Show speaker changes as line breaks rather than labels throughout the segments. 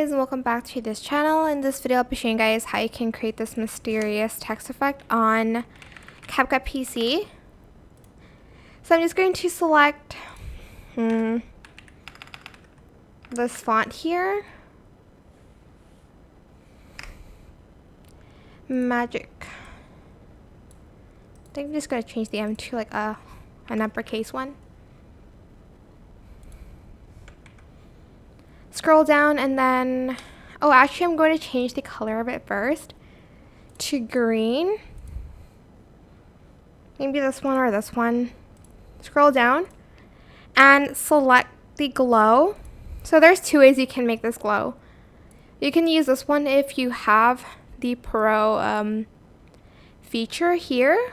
guys, and welcome back to this channel. In this video I'll be showing you guys how you can create this mysterious text effect on CapCut PC. So I'm just going to select this font here, Magic. I think I'm just going to change the M to like an uppercase one. Scroll down and then, actually I'm going to change the color of it first to green. Maybe this one or this one. Scroll down and select the glow. So there's two ways you can make this glow. You can use this one if you have the Pro feature here.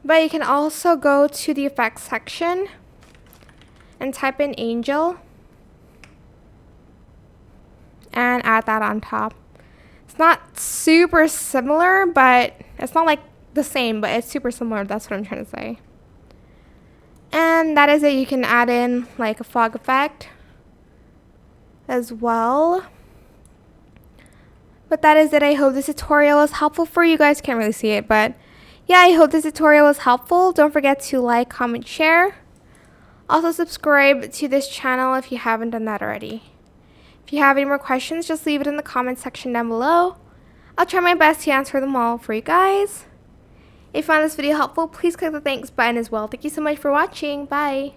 But you can also go to the effects section and type in angel and add that on top. It's not super similar, but it's not like the same, but it's super similar. That's what I'm trying to say. And that is it. You can add in like a fog effect as well. But that is it. I hope this tutorial was helpful for you guys. Can't really see it, but yeah, I hope this tutorial was helpful. Don't forget to like, comment, share. Also subscribe to this channel if you haven't done that already. If you have any more questions, just leave it in the comment section down below. I'll try my best to answer them all for you guys. If you found this video helpful, please click the thanks button as well. Thank you so much for watching. Bye.